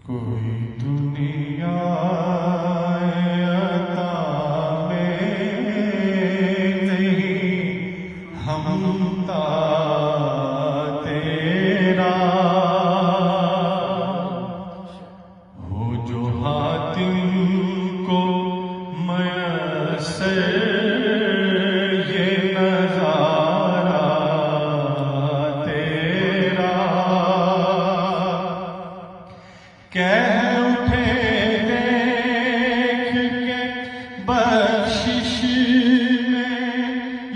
کوئی دنیا عطا میں نہیں ہمتا تیرا ہو جو حاتم کو میسر یہ نظارہ تیرا کہہ اٹھے دیکھ کے بخشش میں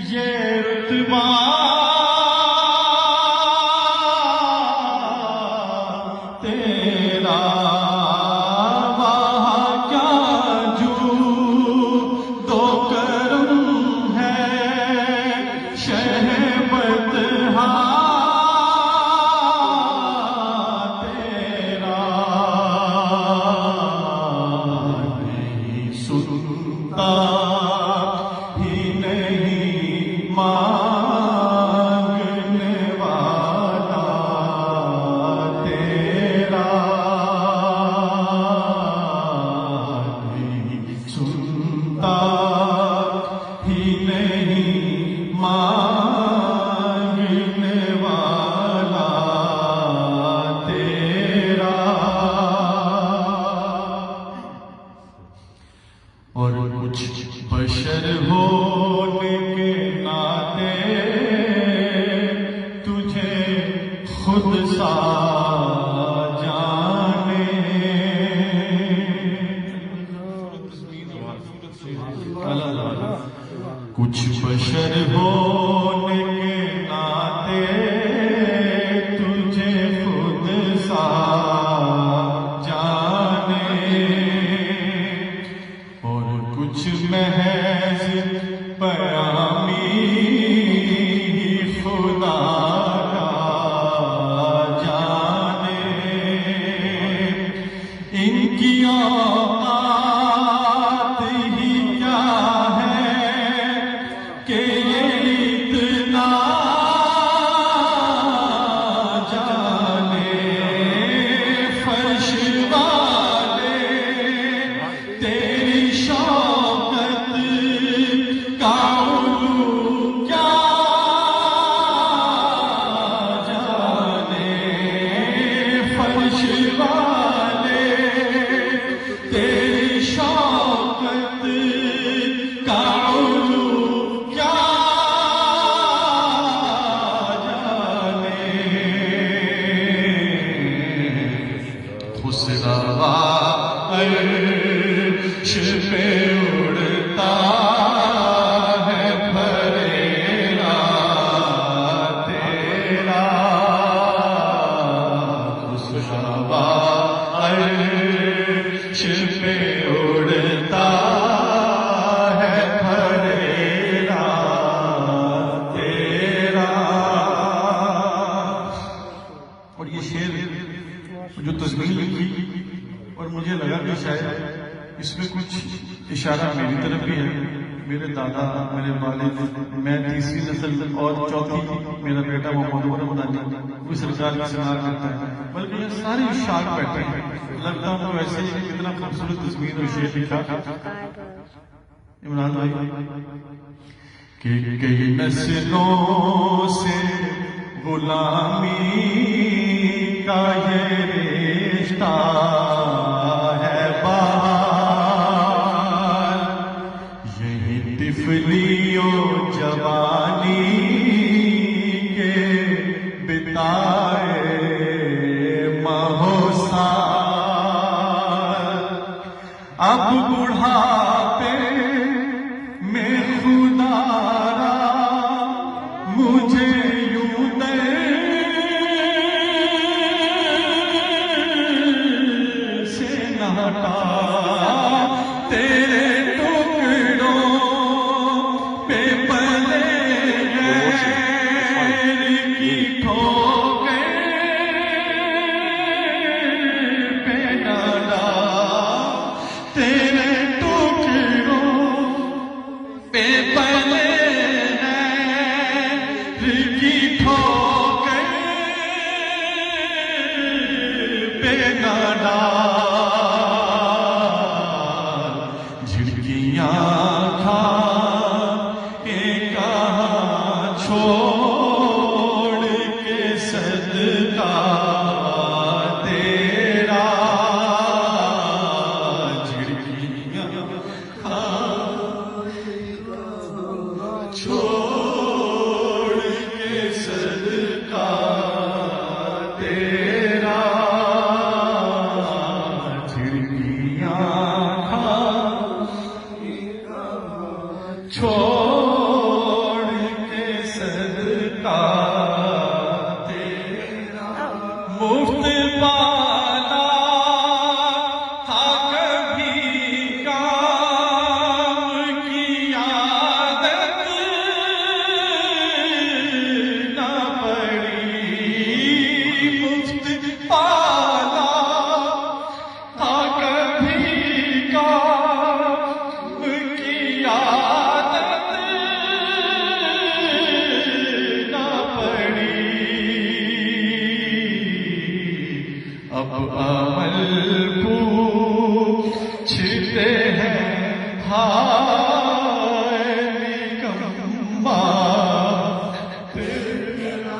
یہ رتبہ تیرا وہاں کیا جو کرم ہے شہبت سنتا ہی نہیں مانگنے والا تیرا نہیں سنتا ہی نہیں مانگنے والا تیرا اور کچھ بشر ہونے کے ناطے تجھے خود سا جانے کچھ بشر ہونے کے ناطے تجھے خود سا کچھ محض پیامی خدا کا جانے ان کی اوقات ہی کیا ہے کہ یہ اتنا جانے فرش والے تیری شوقت کا علو کیا جانے فرش والے تیری شوقت کا علو کیا جانے خسروا عرش پہ اڑتا ہے پھریرا تیرا خسروا عرش پہ اڑتا ہے پھریرا تیرا اور یہ شعر جو تزمین لکھی اور مجھے لگا کہ شاید اس میں کچھ اشارہ میری طرف بھی ہے میرے دادا میرے والد میں تیسری نسل اور چوتھی میرا بیٹا محمد عمر مدانی وہ سرکار کی سنار کرتا ہے بلکہ یہ سارے اشارہ بیٹھے ہیں لگتا ہوں تو ایسے ہی کتنا خوبصورت تصویر اور شعر لکھا عمران بھائی کہ کئی نسلوں سے غلامی کا یہ رشتہ ہے بہار یہی طفلی و جوانی کے بتائے مہو سال اب بڑھاپے میں خدا را مجھے یوں تیرے ٹکڑوں پہ پلے غیر کی ٹھوکر پہ نہ ڈال تیرے ٹکڑوں پہ پلے غیر کی ٹھوکر پہ نہ ڈال مفت پانا تھا کبھی کام کی عادت نہ پڑی، مفت پانا تھا کبھی کام کی عادت نہ پڑی، اب عمل پوچھتے ہیں ہائے نکما تیرا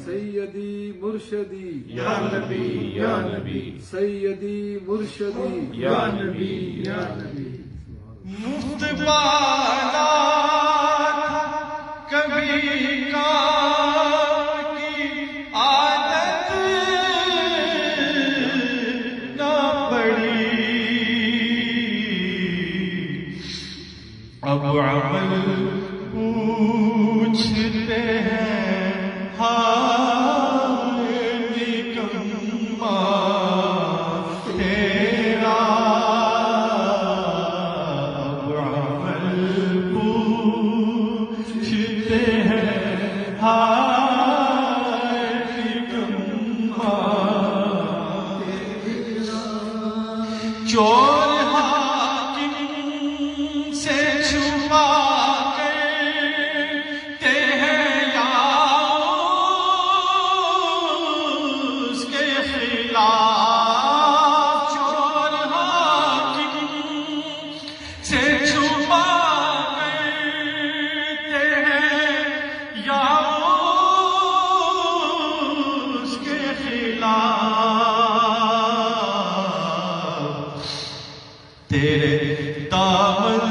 سیدی مرشدی یا نبی یا نبی سیدی مرشدی یا نبی یا نبی مفت پانا کبھی کام کی عادت نہ پڑی، اب عمل پوچھتے ہیں ہائے نکما تیرا، اب عمل پوچھتے ہیں ہائے نکما تیرا، چور حاکم سے چھپا تیرے دامن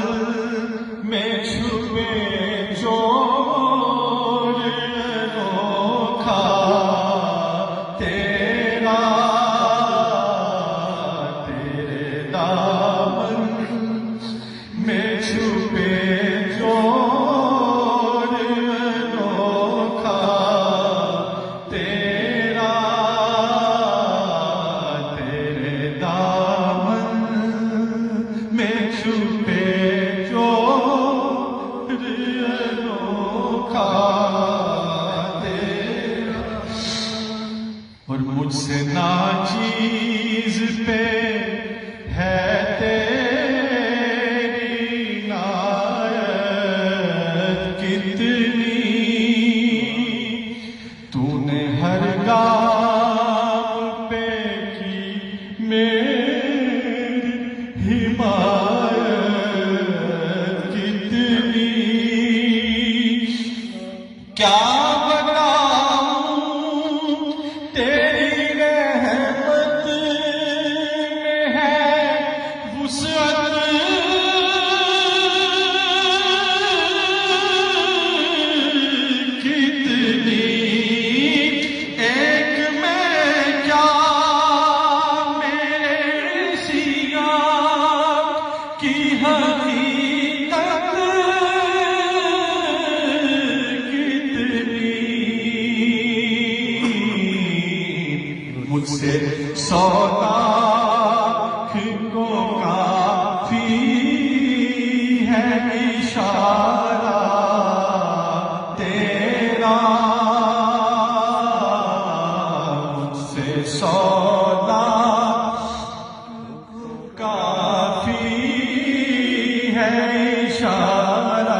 میں چھپے چور انوکھا تیرا، تیرے دامن میں چھپے چور انوکھا تیرا، تیرے دامن میں چھپے چور انوکھا تیرا، اور مجھ سے ناچیز پہ ہے تیری عنایت کتنی، تو نے ہر گام پہ کی میری حمایت کتنی، کیا بتاؤں تیری رحمت میں ہے وسعت کتنی، ایک میں کیا میرے سیاہ کی حقیقت کتنی، مجھ سے 100 لاکھ کو کافی ہے اشارہ تیرا، مجھ سے 100 لاکھ کافی اشارہ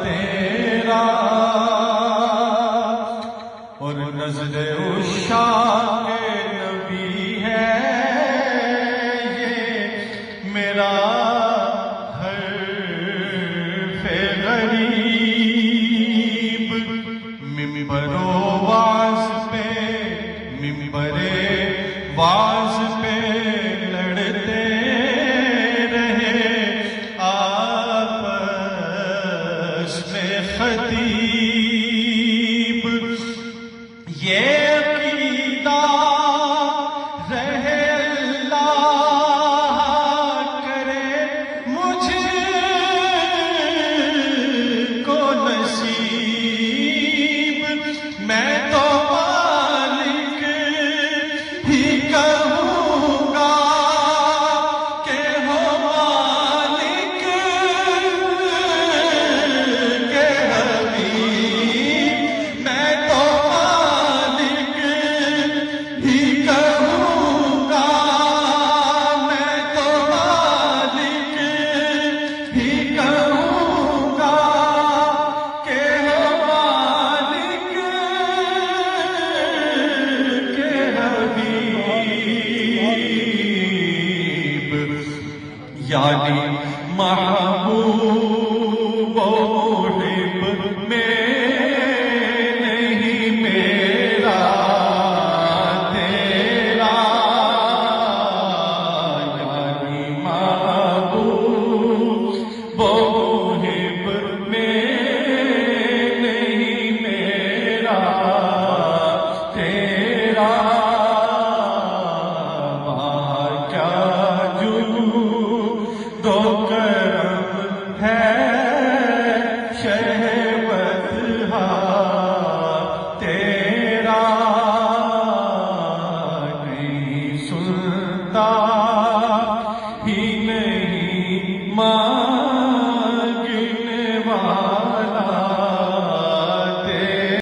تیرا اور نظر عشاق نبی ہے یہ میرا حرف غریب ممبر و واز پہ ممبر واز پہ لڑتے رہے آپس میں خطیب یہ عقیدہ رہے اللہ کرے مجھ کو نصیب میں تو مالک ہی کہوں گا کہ ہو مالک کے حبیب میں تو مالک ہی کہوں گا میں تو مالک ہی کہوں گا کہ ہو مالک کے حبیب یعنی محبوب و محب میں نہیں میرا تیرا یعنی محبوب و محب میں نہیں میرا تیرا وہاں کیا جود و کرم ہے شہوت تیرا نہیں سنتا ہی نہیں